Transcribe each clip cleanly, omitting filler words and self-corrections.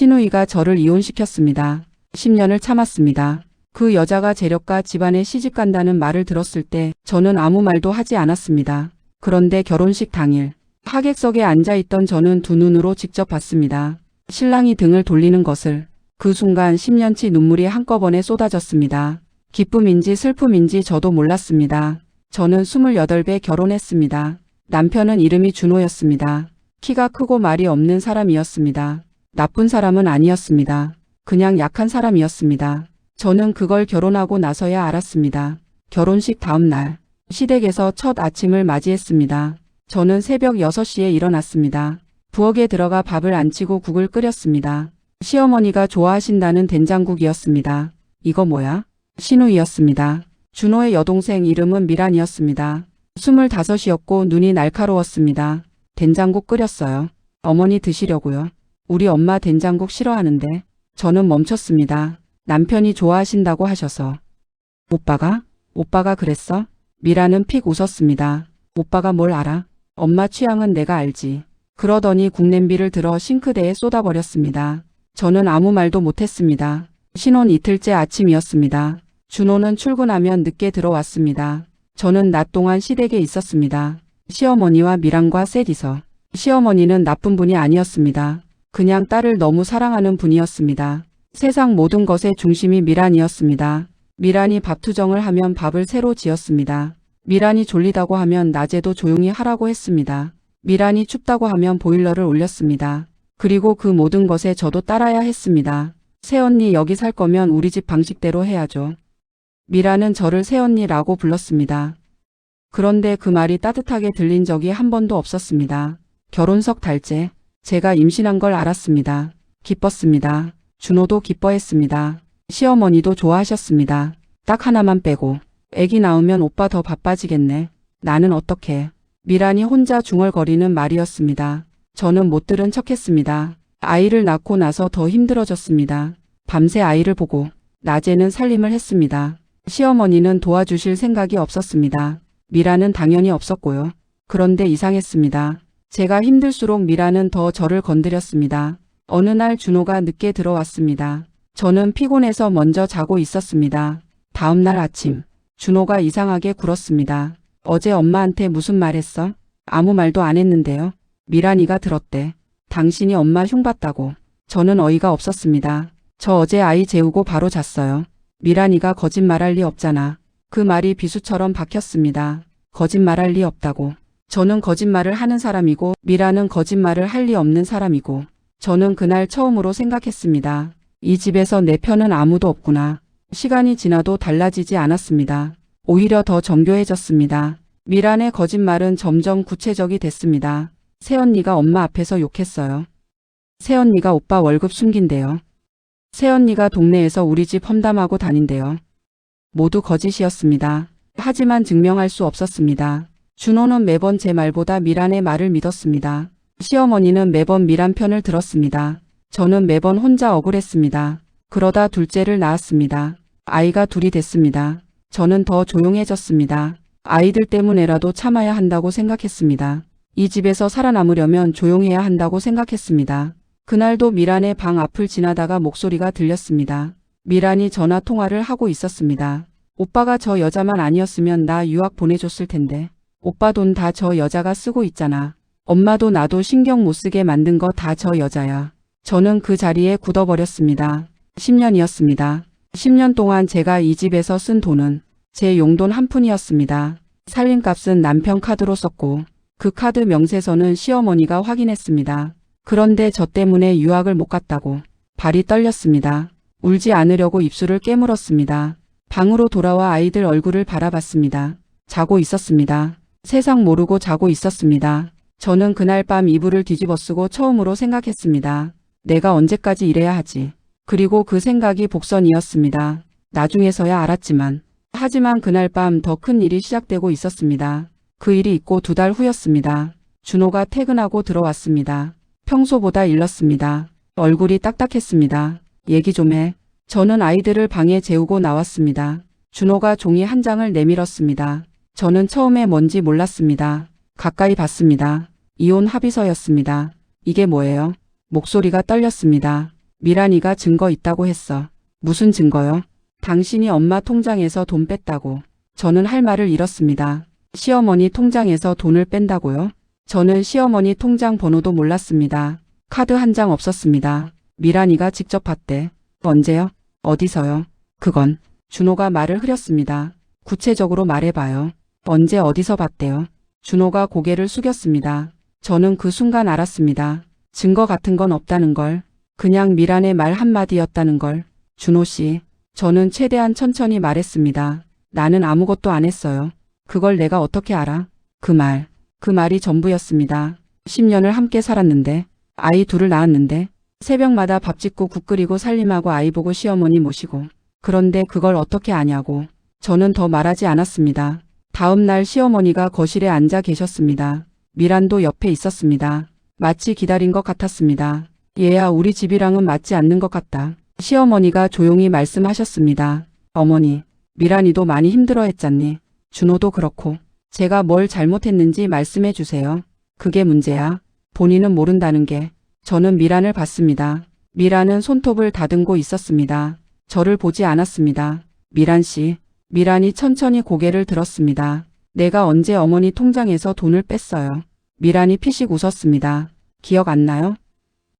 신우이가 저를 이혼시켰습니다. 10년을 참았습니다. 그 여자가 재력가 집안에 시집간다는 말을 들었을 때 저는 아무 말도 하지 않았습니다. 그런데 결혼식 당일 하객석에 앉아있던 저는 두 눈으로 직접 봤습니다. 신랑이 등을 돌리는 것을. 그 순간 10년치 눈물이 한꺼번에 쏟아졌습니다. 기쁨인지 슬픔인지 저도 몰랐습니다. 저는 28배 결혼했습니다. 남편은 이름이 준호였습니다. 키가 크고 말이 없는 사람이었습니다. 나쁜 사람은 아니었습니다. 그냥 약한 사람이었습니다. 저는 그걸 결혼하고 나서야 알았습니다. 결혼식 다음 날 시댁에서 첫 아침을 맞이했습니다. 저는 새벽 6시에 일어났습니다. 부엌에 들어가 밥을 안 치고 국을 끓였습니다. 시어머니가 좋아하신다는 된장국이었습니다. 이거 뭐야? 신우이였습니다. 준호의 여동생 이름은 미란이었습니다. 25이었고 눈이 날카로웠습니다. 된장국 끓였어요. 어머니 드시려고요. 우리 엄마 된장국 싫어하는데. 저는 멈췄습니다. 남편이 좋아하신다고 하셔서. 오빠가 그랬어? 미란은 픽 웃었습니다. 오빠가 뭘 알아? 엄마 취향은 내가 알지. 그러더니 국냄비를 들어 싱크대에 쏟아버렸습니다. 저는 아무 말도 못했습니다. 신혼 이틀째 아침이었습니다. 준호는 출근하면 늦게 들어왔습니다. 저는 낮 동안 시댁에 있었습니다. 시어머니와 미란과 셋이서. 시어머니는 나쁜 분이 아니었습니다. 그냥 딸을 너무 사랑하는 분이었습니다. 세상 모든 것의 중심이 미란이었습니다. 미란이 밥투정을 하면 밥을 새로 지었습니다. 미란이 졸리다고 하면 낮에도 조용히 하라고 했습니다. 미란이 춥다고 하면 보일러를 올렸습니다. 그리고 그 모든 것에 저도 따라야 했습니다. 새언니 여기 살 거면 우리 집 방식대로 해야죠. 미란은 저를 새언니라고 불렀습니다. 그런데 그 말이 따뜻하게 들린 적이 한 번도 없었습니다. 결혼석 달째 제가 임신한 걸 알았습니다. 기뻤습니다. 준호도 기뻐했습니다. 시어머니도 좋아하셨습니다. 딱 하나만 빼고. 애기 낳으면 오빠 더 바빠지겠네. 나는 어떡해. 미란이 혼자 중얼거리는 말이었습니다. 저는 못 들은 척했습니다. 아이를 낳고 나서 더 힘들어졌습니다. 밤새 아이를 보고 낮에는 살림을 했습니다. 시어머니는 도와주실 생각이 없었습니다. 미란은 당연히 없었고요. 그런데 이상했습니다. 제가 힘들수록 미란은 더 저를 건드렸습니다. 어느 날 준호가 늦게 들어왔습니다. 저는 피곤해서 먼저 자고 있었습니다. 다음 날 아침 준호가 이상하게 굴었습니다. 어제 엄마한테 무슨 말 했어? 아무 말도 안 했는데요. 미란이가 들었대. 당신이 엄마 흉봤다고. 저는 어이가 없었습니다. 저 어제 아이 재우고 바로 잤어요. 미란이가 거짓말할 리 없잖아. 그 말이 비수처럼 박혔습니다. 거짓말할 리 없다고. 저는 거짓말을 하는 사람이고 미란은 거짓말을 할 리 없는 사람이고. 저는 그날 처음으로 생각했습니다. 이 집에서 내 편은 아무도 없구나. 시간이 지나도 달라지지 않았습니다. 오히려 더 정교해졌습니다. 미란의 거짓말은 점점 구체적이 됐습니다. 새언니가 엄마 앞에서 욕했어요. 새언니가 오빠 월급 숨긴대요. 새언니가 동네에서 우리 집 험담하고 다닌대요. 모두 거짓이었습니다. 하지만 증명할 수 없었습니다. 준호는 매번 제 말보다 미란의 말을 믿었습니다. 시어머니는 매번 미란 편을 들었습니다. 저는 매번 혼자 억울했습니다. 그러다 둘째를 낳았습니다. 아이가 둘이 됐습니다. 저는 더 조용해졌습니다. 아이들 때문에라도 참아야 한다고 생각했습니다. 이 집에서 살아남으려면 조용해야 한다고 생각했습니다. 그날도 미란의 방 앞을 지나다가 목소리가 들렸습니다. 미란이 전화 통화를 하고 있었습니다. 오빠가 저 여자만 아니었으면 나 유학 보내줬을 텐데. 오빠 돈 다 저 여자가 쓰고 있잖아. 엄마도 나도 신경 못 쓰게 만든 거 다 저 여자야. 저는 그 자리에 굳어버렸습니다. 10년이었습니다. 10년 동안 제가 이 집에서 쓴 돈은 제 용돈 한 푼이었습니다. 살림값은 남편 카드로 썼고 그 카드 명세서는 시어머니가 확인했습니다. 그런데 저 때문에 유학을 못 갔다고 발이 떨렸습니다. 울지 않으려고 입술을 깨물었습니다. 방으로 돌아와 아이들 얼굴을 바라봤습니다. 자고 있었습니다. 세상 모르고 자고 있었습니다. 저는 그날 밤 이불을 뒤집어쓰고 처음으로 생각했습니다. 내가 언제까지 이래야 하지. 그리고 그 생각이 복선이었습니다. 나중에서야 알았지만. 하지만 그날 밤 더 큰 일이 시작되고 있었습니다. 그 일이 있고 2달 후였습니다. 준호가 퇴근하고 들어왔습니다. 평소보다 일렀습니다. 얼굴이 딱딱했습니다. 얘기 좀 해. 저는 아이들을 방에 재우고 나왔습니다. 준호가 종이 한 장을 내밀었습니다. 저는 처음에 뭔지 몰랐습니다. 가까이 봤습니다. 이혼 합의서였습니다. 이게 뭐예요? 목소리가 떨렸습니다. 미란이가 증거 있다고 했어. 무슨 증거요? 당신이 엄마 통장에서 돈 뺐다고. 저는 할 말을 잃었습니다. 시어머니 통장에서 돈을 뺀다고요? 저는 시어머니 통장 번호도 몰랐습니다. 카드 한 장 없었습니다. 미란이가 직접 봤대. 언제요? 어디서요? 그건 준호가 말을 흐렸습니다. 구체적으로 말해봐요. 언제 어디서 봤대요? 준호가 고개를 숙였습니다. 저는 그 순간 알았습니다. 증거 같은 건 없다는 걸. 그냥 미란의 말 한마디였다는 걸. 준호 씨, 저는 최대한 천천히 말했습니다. 나는 아무것도 안 했어요. 그걸 내가 어떻게 알아? 그 말이 전부였습니다. 10년을 함께 살았는데, 아이 둘을 낳았는데, 새벽마다 밥 짓고 국 끓이고 살림하고 아이 보고 시어머니 모시고. 그런데 그걸 어떻게 아냐고. 저는 더 말하지 않았습니다. 다음 날 시어머니가 거실에 앉아 계셨습니다. 미란도 옆에 있었습니다. 마치 기다린 것 같았습니다. 얘야, 우리 집이랑은 맞지 않는 것 같다. 시어머니가 조용히 말씀하셨습니다. 어머니, 미란이도 많이 힘들어했잖니. 준호도 그렇고. 제가 뭘 잘못했는지 말씀해 주세요. 그게 문제야. 본인은 모른다는 게. 저는 미란을 봤습니다. 미란은 손톱을 다듬고 있었습니다. 저를 보지 않았습니다. 미란 씨. 미란이 천천히 고개를 들었습니다. 내가 언제 어머니 통장에서 돈을 뺐어요. 미란이 피식 웃었습니다. 기억 안 나요?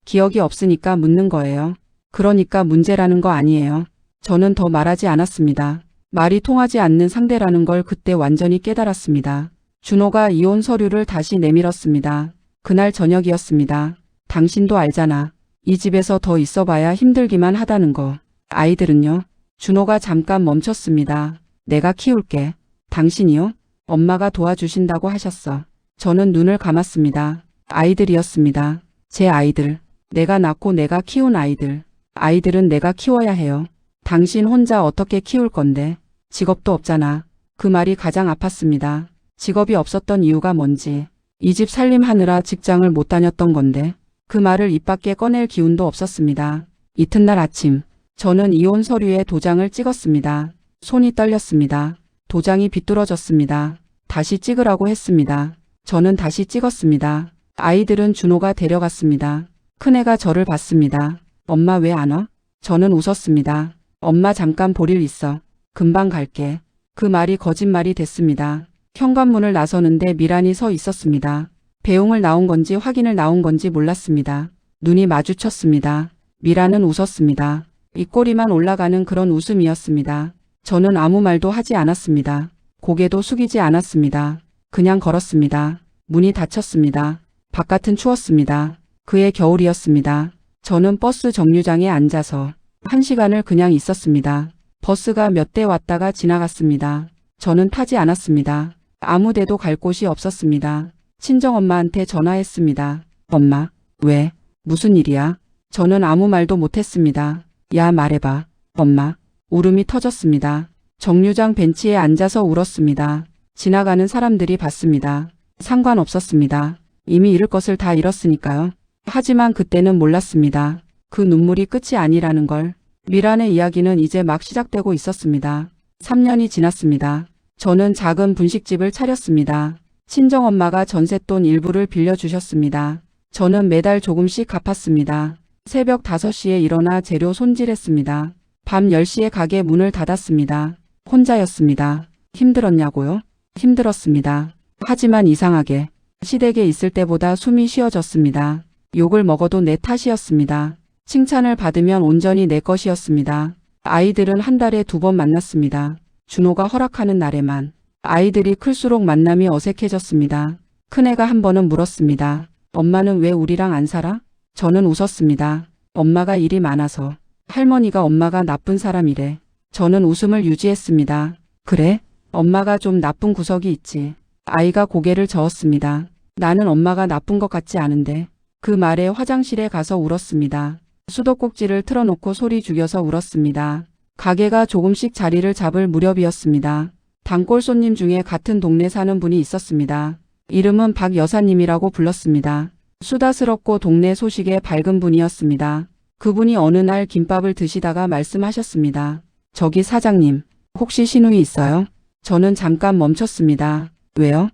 기억이 없으니까 묻는 거예요. 그러니까 문제라는 거 아니에요. 저는 더 말하지 않았습니다. 말이 통하지 않는 상대라는 걸 그때 완전히 깨달았습니다. 준호가 이혼 서류를 다시 내밀었습니다. 그날 저녁이었습니다. 당신도 알잖아. 이 집에서 더 있어봐야 힘들기만 하다는 거. 아이들은요? 준호가 잠깐 멈췄습니다. 내가 키울게. 당신이요? 엄마가 도와주신다고 하셨어. 저는 눈을 감았습니다. 아이들이었습니다. 제 아이들. 내가 낳고 내가 키운 아이들. 아이들은 내가 키워야 해요. 당신 혼자 어떻게 키울 건데? 직업도 없잖아. 그 말이 가장 아팠습니다. 직업이 없었던 이유가 뭔지. 이 집 살림하느라 직장을 못 다녔던 건데. 그 말을 입 밖에 꺼낼 기운도 없었습니다. 이튿날 아침. 저는 이혼 서류에 도장을 찍었습니다. 손이 떨렸습니다. 도장이 비뚤어졌습니다. 다시 찍으라고 했습니다. 저는 다시 찍었습니다. 아이들은 준호가 데려갔습니다. 큰애가 저를 봤습니다. 엄마 왜 안 와? 저는 웃었습니다. 엄마 잠깐 볼 일 있어. 금방 갈게. 그 말이 거짓말이 됐습니다. 현관문을 나서는데 미란이 서 있었습니다. 배웅을 나온 건지 확인을 나온 건지 몰랐습니다. 눈이 마주쳤습니다. 미란은 웃었습니다. 입꼬리만 올라가는 그런 웃음이었습니다. 저는 아무 말도 하지 않았습니다. 고개도 숙이지 않았습니다. 그냥 걸었습니다. 문이 닫혔습니다. 바깥은 추웠습니다. 그해 겨울이었습니다. 저는 버스 정류장에 앉아서 1시간을 그냥 있었습니다. 버스가 몇 대 왔다가 지나갔습니다. 저는 타지 않았습니다. 아무 데도 갈 곳이 없었습니다. 친정엄마한테 전화했습니다. 엄마, 왜? 무슨 일이야? 저는 아무 말도 못했습니다. 야, 말해봐. 엄마. 울음이 터졌습니다. 정류장 벤치에 앉아서 울었습니다. 지나가는 사람들이 봤습니다. 상관없었습니다. 이미 잃을 것을 다 잃었으니까요. 하지만 그때는 몰랐습니다. 그 눈물이 끝이 아니라는 걸. 미란의 이야기는 이제 막 시작되고 있었습니다. 3년이 지났습니다. 저는 작은 분식집을 차렸습니다. 친정엄마가 전셋돈 일부를 빌려주셨습니다. 저는 매달 조금씩 갚았습니다. 새벽 5시에 일어나 재료 손질했습니다. 밤 10시에 가게 문을 닫았습니다. 혼자였습니다. 힘들었냐고요? 힘들었습니다. 하지만 이상하게 시댁에 있을 때보다 숨이 쉬어졌습니다. 욕을 먹어도 내 탓이었습니다. 칭찬을 받으면 온전히 내 것이었습니다. 아이들은 한 달에 2번 만났습니다. 준호가 허락하는 날에만. 아이들이 클수록 만남이 어색해졌습니다. 큰애가 한 번은 물었습니다. 엄마는 왜 우리랑 안 살아? 저는 웃었습니다. 엄마가 일이 많아서. 할머니가 엄마가 나쁜 사람이래. 저는 웃음을 유지했습니다. 그래? 엄마가 좀 나쁜 구석이 있지. 아이가 고개를 저었습니다. 나는 엄마가 나쁜 것 같지 않은데. 그 말에 화장실에 가서 울었습니다. 수도꼭지를 틀어놓고 소리 죽여서 울었습니다. 가게가 조금씩 자리를 잡을 무렵이었습니다. 단골 손님 중에 같은 동네 사는 분이 있었습니다. 이름은 박 여사님이라고 불렀습니다. 수다스럽고 동네 소식에 밝은 분이었습니다. 그분이 어느 날 김밥을 드시다가 말씀하셨습니다. 저기 사장님, 혹시 시누이 있어요? 저는 잠깐 멈췄습니다. 왜요?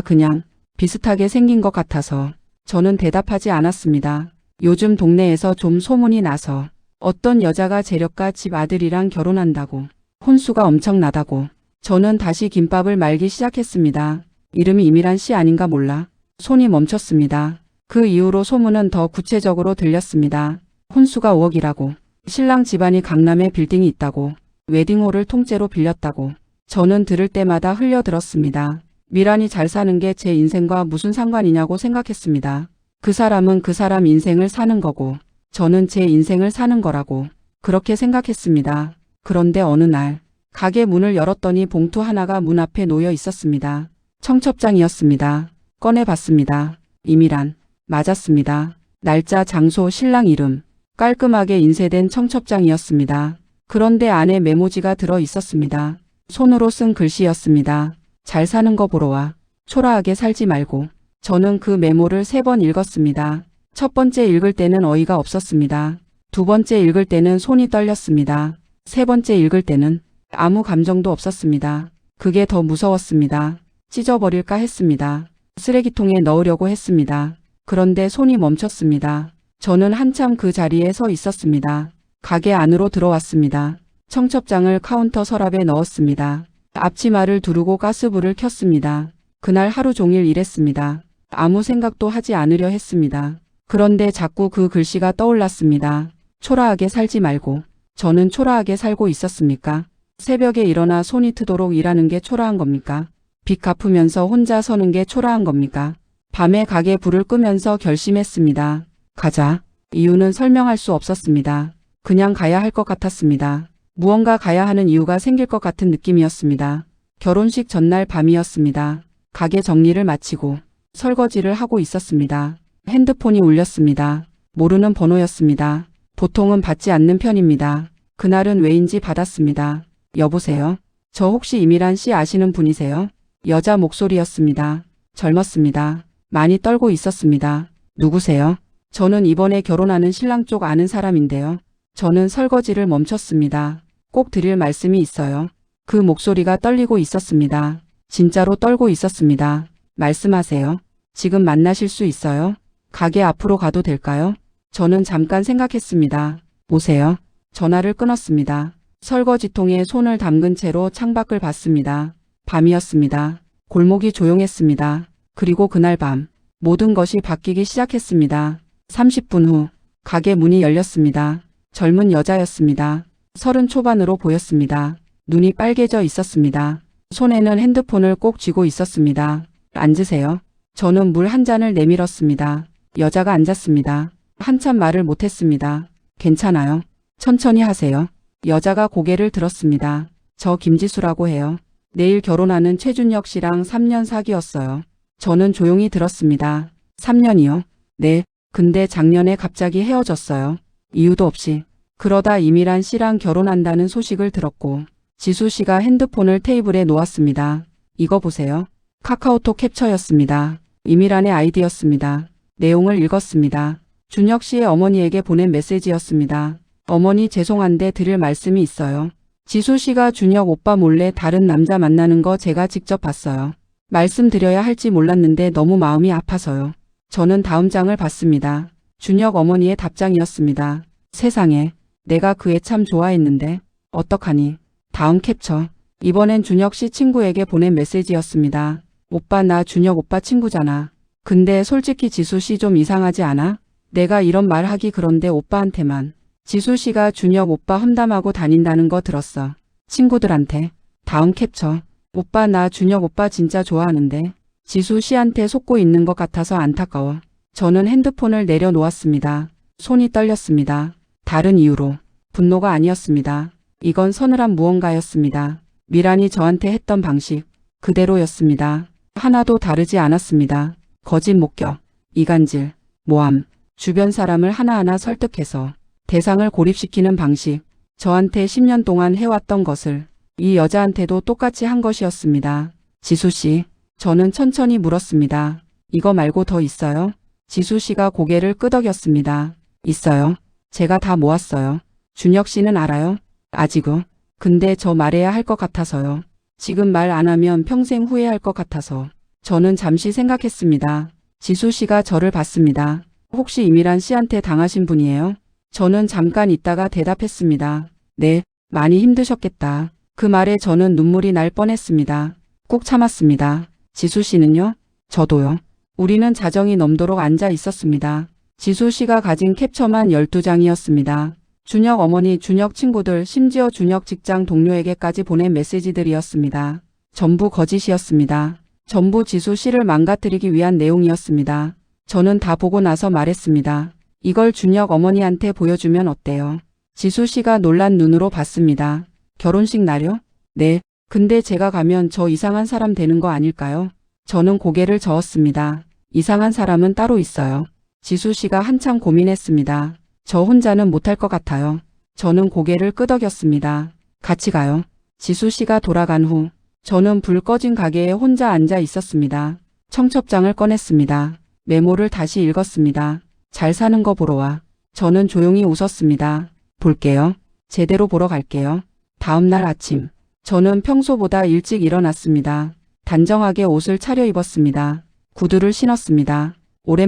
그냥 비슷하게 생긴 것 같아서. 저는 대답하지 않았습니다. 요즘 동네에서 좀 소문이 나서 어떤 여자가 재력가 집 아들이랑 결혼한다고, 혼수가 엄청나다고. 저는 다시 김밥을 말기 시작했습니다. 이름이 이미란 씨 아닌가 몰라. 손이 멈췄습니다. 그 이후로 소문은 더 구체적으로 들렸습니다. 혼수가 5억이라고. 신랑 집안이 강남에 빌딩이 있다고. 웨딩홀을 통째로 빌렸다고. 저는 들을 때마다 흘려들었습니다. 미란이 잘 사는 게 제 인생과 무슨 상관이냐고 생각했습니다. 그 사람은 그 사람 인생을 사는 거고 저는 제 인생을 사는 거라고 그렇게 생각했습니다. 그런데 어느 날 가게 문을 열었더니 봉투 하나가 문 앞에 놓여 있었습니다. 청첩장이었습니다. 꺼내봤습니다. 이미란. 맞았습니다. 날짜, 장소, 신랑 이름. 깔끔하게 인쇄된 청첩장이었습니다. 그런데 안에 메모지가 들어 있었습니다. 손으로 쓴 글씨였습니다. 잘 사는 거 보러 와. 초라하게 살지 말고. 저는 그 메모를 3번 읽었습니다. 첫 번째 읽을 때는 어이가 없었습니다. 두 번째 읽을 때는 손이 떨렸습니다. 세 번째 읽을 때는 아무 감정도 없었습니다. 그게 더 무서웠습니다. 찢어버릴까 했습니다. 쓰레기통에 넣으려고 했습니다. 그런데 손이 멈췄습니다. 저는 한참 그 자리에 서 있었습니다. 가게 안으로 들어왔습니다. 청첩장을 카운터 서랍에 넣었습니다. 앞치마를 두르고 가스불을 켰습니다. 그날 하루 종일 일했습니다. 아무 생각도 하지 않으려 했습니다. 그런데 자꾸 그 글씨가 떠올랐습니다. 초라하게 살지 말고. 저는 초라하게 살고 있었습니까? 새벽에 일어나 손이 트도록 일하는 게 초라한 겁니까? 빚 갚으면서 혼자 서는 게 초라한 겁니까? 밤에 가게 불을 끄면서 결심했습니다. 가자. 이유는 설명할 수 없었습니다. 그냥 가야 할 것 같았습니다. 무언가 가야 하는 이유가 생길 것 같은 느낌이었습니다. 결혼식 전날 밤이었습니다. 가게 정리를 마치고 설거지를 하고 있었습니다. 핸드폰이 울렸습니다. 모르는 번호였습니다. 보통은 받지 않는 편입니다. 그날은 왜인지 받았습니다. 여보세요? 저 혹시 이미란 씨 아시는 분이세요? 여자 목소리였습니다. 젊었습니다. 많이 떨고 있었습니다. 누구세요? 저는 이번에 결혼하는 신랑 쪽 아는 사람인데요. 저는 설거지를 멈췄습니다. 꼭 드릴 말씀이 있어요. 그 목소리가 떨리고 있었습니다. 진짜로 떨고 있었습니다. 말씀하세요. 지금 만나실 수 있어요? 가게 앞으로 가도 될까요? 저는 잠깐 생각했습니다. 오세요. 전화를 끊었습니다. 설거지통에 손을 담근 채로 창밖을 봤습니다. 밤이었습니다. 골목이 조용했습니다. 그리고 그날 밤 모든 것이 바뀌기 시작했습니다. 30분 후 가게 문이 열렸습니다. 젊은 여자였습니다. 30 초반으로 보였습니다. 눈이 빨개져 있었습니다. 손에는 핸드폰을 꼭 쥐고 있었습니다. 앉으세요. 저는 물 한 잔을 내밀었습니다. 여자가 앉았습니다. 한참 말을 못했습니다. 괜찮아요. 천천히 하세요. 여자가 고개를 들었습니다. 저 김지수라고 해요. 내일 결혼하는 최준혁 씨랑 3년 사귀었어요. 저는 조용히 들었습니다. 3년이요? 네. 근데 작년에 갑자기 헤어졌어요. 이유도 없이. 그러다 이미란 씨랑 결혼한다는 소식을 들었고 지수 씨가 핸드폰을 테이블에 놓았습니다. 이거 보세요. 카카오톡 캡처였습니다. 이미란의 아이디였습니다. 내용을 읽었습니다. 준혁 씨의 어머니에게 보낸 메시지였습니다. 어머니 죄송한데 드릴 말씀이 있어요. 지수 씨가 준혁 오빠 몰래 다른 남자 만나는 거 제가 직접 봤어요. 말씀드려야 할지 몰랐는데 너무 마음이 아파서요. 저는 다음 장을 봤습니다. 준혁 어머니의 답장이었습니다. 세상에, 내가 그 애 참 좋아했는데 어떡하니. 다음 캡처. 이번엔 준혁 씨 친구에게 보낸 메시지였습니다. 오빠 나 준혁 오빠 친구잖아. 근데 솔직히 지수 씨 좀 이상하지 않아? 내가 이런 말 하기 그런데 오빠한테만. 지수 씨가 준혁 오빠 험담하고 다닌다는 거 들었어. 친구들한테. 다음 캡처. 오빠 나 준혁 오빠 진짜 좋아하는데 지수 씨한테 속고 있는 것 같아서 안타까워. 저는 핸드폰을 내려놓았습니다. 손이 떨렸습니다. 다른 이유로. 분노가 아니었습니다. 이건 서늘한 무언가였습니다. 미란이 저한테 했던 방식. 그대로였습니다. 하나도 다르지 않았습니다. 거짓 목격, 이간질, 모함, 주변 사람을 하나하나 설득해서 대상을 고립시키는 방식. 저한테 10년 동안 해왔던 것을 이 여자한테도 똑같이 한 것이었습니다. 지수 씨, 저는 천천히 물었습니다. 이거 말고 더 있어요? 지수 씨가 고개를 끄덕였습니다. 있어요. 제가 다 모았어요. 준혁 씨는 알아요? 아직은. 근데 저 말해야 할 것 같아서요. 지금 말 안 하면 평생 후회할 것 같아서. 저는 잠시 생각했습니다. 지수 씨가 저를 봤습니다. 혹시 이미란 씨한테 당하신 분이에요? 저는 잠깐 있다가 대답했습니다. 네, 많이 힘드셨겠다. 그 말에 저는 눈물이 날 뻔했습니다. 꾹 참았습니다. 지수 씨는요? 저도요. 우리는 자정이 넘도록 앉아 있었습니다. 지수 씨가 가진 캡처만 12장이었습니다. 준혁 어머니, 준혁 친구들, 심지어 준혁 직장 동료에게까지 보낸 메시지들이었습니다. 전부 거짓이었습니다. 전부 지수 씨를 망가뜨리기 위한 내용이었습니다. 저는 다 보고 나서 말했습니다. 이걸 준혁 어머니한테 보여주면 어때요? 지수 씨가 놀란 눈으로 봤습니다. 결혼식 날요? 네. 근데 제가 가면 저 이상한 사람 되는 거 아닐까요? 저는 고개를 저었습니다. 이상한 사람은 따로 있어요. 지수 씨가 한참 고민했습니다. 저 혼자는 못할 것 같아요. 저는 고개를 끄덕였습니다. 같이 가요. 지수 씨가 돌아간 후 저는 불 꺼진 가게에 혼자 앉아 있었습니다. 청첩장을 꺼냈습니다. 메모를 다시 읽었습니다. 잘 사는 거 보러 와. 저는 조용히 웃었습니다. 볼게요. 제대로 보러 갈게요. 다음 날 아침 저는 평소보다 일찍 일어났습니다. 단정하게 옷을 차려입었습니다. 구두를 신었습니다.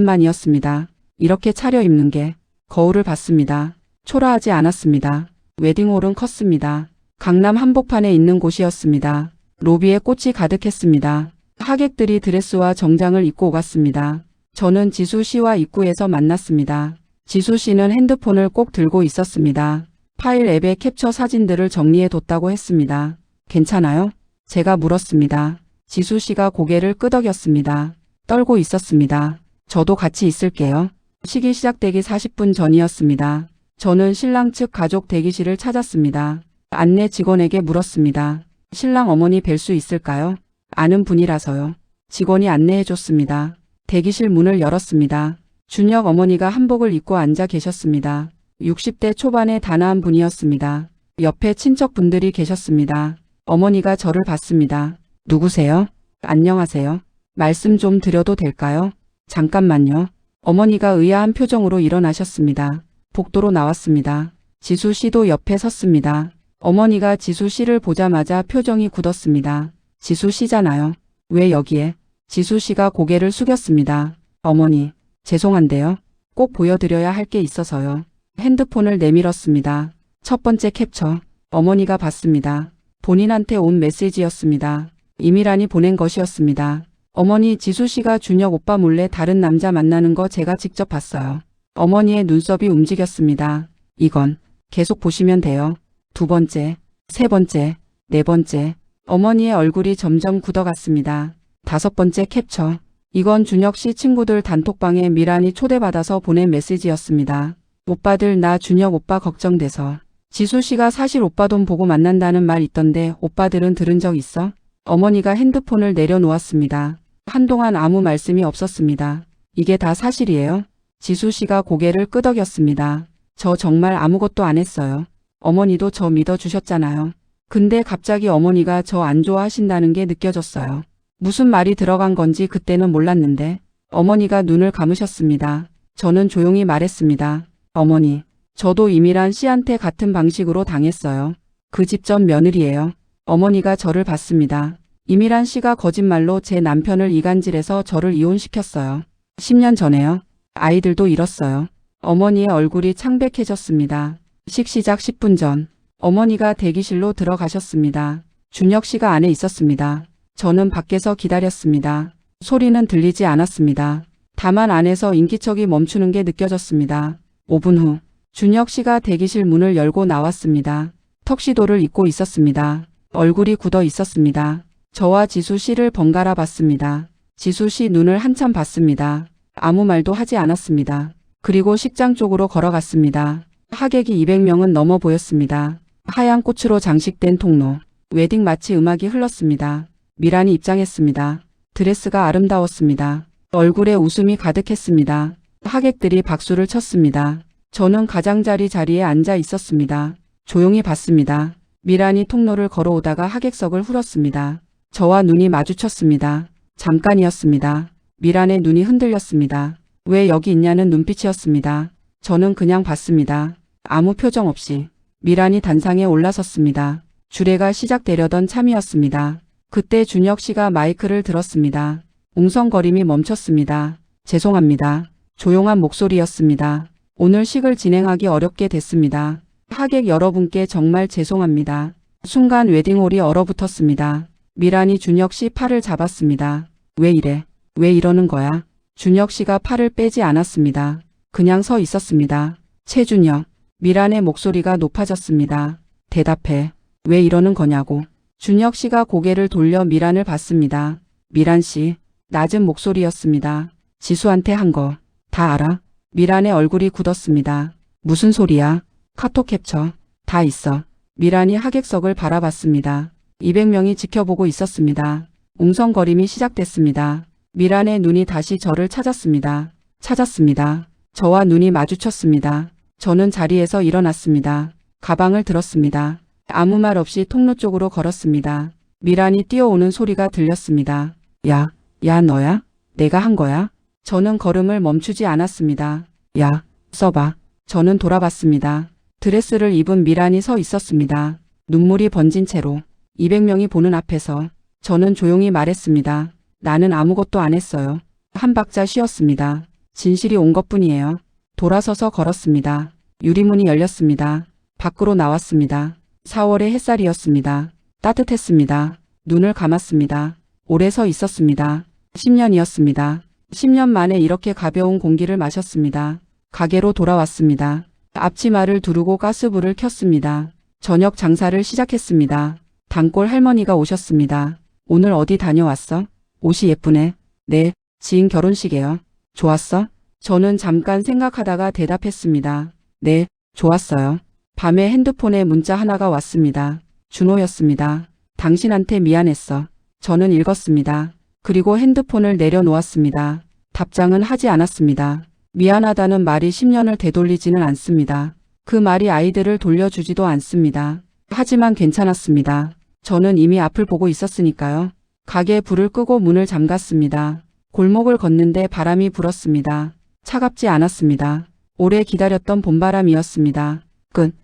오랜만이었습니다. 이렇게 차려입는 게. 거울을 봤습니다. 초라하지 않았습니다. 웨딩홀은 컸습니다. 강남 한복판에 있는 곳이었습니다. 로비에 꽃이 가득했습니다. 하객들이 드레스와 정장을 입고 오갔습니다. 저는 지수 씨와 입구에서 만났습니다. 지수 씨는 핸드폰을 꼭 들고 있었습니다. 파일 앱에 캡처 사진들을 정리해 뒀다고 했습니다. 괜찮아요? 제가 물었습니다. 지수 씨가 고개를 끄덕였습니다. 떨고 있었습니다. 저도 같이 있을게요. 식이 시작되기 40분 전이었습니다. 저는 신랑 측 가족 대기실을 찾았습니다. 안내 직원에게 물었습니다. 신랑 어머니 뵐 수 있을까요? 아는 분이라서요. 직원이 안내해 줬습니다. 대기실 문을 열었습니다. 준혁 어머니가 한복을 입고 앉아 계셨습니다. 60대 초반의 단아한 분이었습니다. 옆에 친척분들이 계셨습니다. 어머니가 저를 봤습니다. 누구세요? 안녕하세요. 말씀 좀 드려도 될까요? 잠깐만요. 어머니가 의아한 표정으로 일어나셨습니다. 복도로 나왔습니다. 지수 씨도 옆에 섰습니다. 어머니가 지수 씨를 보자마자 표정이 굳었습니다. 지수 씨잖아요. 왜 여기에? 지수 씨가 고개를 숙였습니다. 어머니, 죄송한데요. 꼭 보여드려야 할 게 있어서요. 핸드폰을 내밀었습니다. 첫 번째 캡처. 어머니가 봤습니다. 본인한테 온 메시지였습니다. 이미란이 보낸 것이었습니다. 어머니, 지수 씨가 준혁 오빠 몰래 다른 남자 만나는 거 제가 직접 봤어요. 어머니의 눈썹이 움직였습니다. 이건 계속 보시면 돼요. 두 번째, 세 번째, 네 번째. 어머니의 얼굴이 점점 굳어갔습니다. 다섯 번째 캡처. 이건 준혁 씨 친구들 단톡방에 미란이 초대받아서 보낸 메시지였습니다. 오빠들 나 준혁 오빠 걱정돼서. 지수 씨가 사실 오빠 돈 보고 만난다는 말 있던데 오빠들은 들은 적 있어? 어머니가 핸드폰을 내려놓았습니다. 한동안 아무 말씀이 없었습니다. 이게 다 사실이에요? 지수 씨가 고개를 끄덕였습니다. 저 정말 아무것도 안 했어요. 어머니도 저 믿어주셨잖아요. 근데 갑자기 어머니가 저 안 좋아하신다는 게 느껴졌어요. 무슨 말이 들어간 건지 그때는 몰랐는데 어머니가 눈을 감으셨습니다. 저는 조용히 말했습니다. 어머니, 저도 이미란 씨한테 같은 방식으로 당했어요. 그 집 전 며느리예요. 어머니가 저를 봤습니다. 이미란 씨가 거짓말로 제 남편을 이간질해서 저를 이혼시켰어요. 10년 전에요. 아이들도 잃었어요. 어머니의 얼굴이 창백해졌습니다. 시작 10분 전 어머니가 대기실로 들어가셨습니다. 준혁 씨가 안에 있었습니다. 저는 밖에서 기다렸습니다. 소리는 들리지 않았습니다. 다만 안에서 인기척이 멈추는 게 느껴졌습니다. 5분 후 준혁 씨가 대기실 문을 열고 나왔습니다. 턱시도를 입고 있었습니다. 얼굴이 굳어 있었습니다. 저와 지수 씨를 번갈아 봤습니다. 지수 씨 눈을 한참 봤습니다. 아무 말도 하지 않았습니다. 그리고 식장 쪽으로 걸어갔습니다. 하객이 200명은 넘어 보였습니다. 하얀 꽃으로 장식된 통로. 웨딩 마치 음악이 흘렀습니다. 미란이 입장했습니다. 드레스가 아름다웠습니다. 얼굴에 웃음이 가득했습니다. 하객들이 박수를 쳤습니다. 저는 가장자리 자리에 앉아 있었습니다. 조용히 봤습니다. 미란이 통로를 걸어오다가 하객석을 흘렀습니다. 저와 눈이 마주쳤습니다. 잠깐이었습니다. 미란의 눈이 흔들렸습니다. 왜 여기 있냐는 눈빛이었습니다. 저는 그냥 봤습니다. 아무 표정 없이. 미란이 단상에 올라섰습니다. 주례가 시작되려던 참이었습니다. 그때 준혁 씨가 마이크를 들었습니다. 웅성거림이 멈췄습니다. 죄송합니다. 조용한 목소리였습니다. 오늘 식을 진행하기 어렵게 됐습니다. 하객 여러분께 정말 죄송합니다. 순간 웨딩홀이 얼어붙었습니다. 미란이 준혁 씨 팔을 잡았습니다. 왜 이래? 왜 이러는 거야? 준혁 씨가 팔을 빼지 않았습니다. 그냥 서 있었습니다. 최준혁, 미란의 목소리가 높아졌습니다. 대답해. 왜 이러는 거냐고. 준혁 씨가 고개를 돌려 미란을 봤습니다. 미란 씨, 낮은 목소리였습니다. 지수한테 한 거 다 알아? 미란의 얼굴이 굳었습니다. 무슨 소리야? 카톡 캡처. 다 있어. 미란이 하객석을 바라봤습니다. 200명이 지켜보고 있었습니다. 웅성거림이 시작됐습니다. 미란의 눈이 다시 저를 찾았습니다. 저와 눈이 마주쳤습니다. 저는 자리에서 일어났습니다. 가방을 들었습니다. 아무 말 없이 통로 쪽으로 걸었습니다. 미란이 뛰어오는 소리가 들렸습니다. 야, 너야? 내가 한 거야? 저는 걸음을 멈추지 않았습니다. 야, 써봐. 저는 돌아봤습니다. 드레스를 입은 미란이 서 있었습니다. 눈물이 번진 채로 200명이 보는 앞에서 저는 조용히 말했습니다. 나는 아무것도 안 했어요. 한 박자 쉬었습니다. 진실이 온 것뿐이에요. 돌아서서 걸었습니다. 유리문이 열렸습니다. 밖으로 나왔습니다. 4월의 햇살이었습니다. 따뜻했습니다. 눈을 감았습니다. 오래 서 있었습니다. 10년이었습니다. 10년 만에 이렇게 가벼운 공기를 마셨습니다. 가게로 돌아왔습니다. 앞치마를 두르고 가스불을 켰습니다. 저녁 장사를 시작했습니다. 단골 할머니가 오셨습니다. 오늘 어디 다녀왔어? 옷이 예쁘네. 네, 지인 결혼식이에요. 좋았어? 저는 잠깐 생각하다가 대답했습니다. 네, 좋았어요. 밤에 핸드폰에 문자 하나가 왔습니다. 준호였습니다. 당신한테 미안했어. 저는 읽었습니다. 그리고 핸드폰을 내려놓았습니다. 답장은 하지 않았습니다. 미안하다는 말이 10년을 되돌리지는 않습니다. 그 말이 아이들을 돌려주지도 않습니다. 하지만 괜찮았습니다. 저는 이미 앞을 보고 있었으니까요. 가게에 불을 끄고 문을 잠갔습니다. 골목을 걷는데 바람이 불었습니다. 차갑지 않았습니다. 오래 기다렸던 봄바람이었습니다. 끝.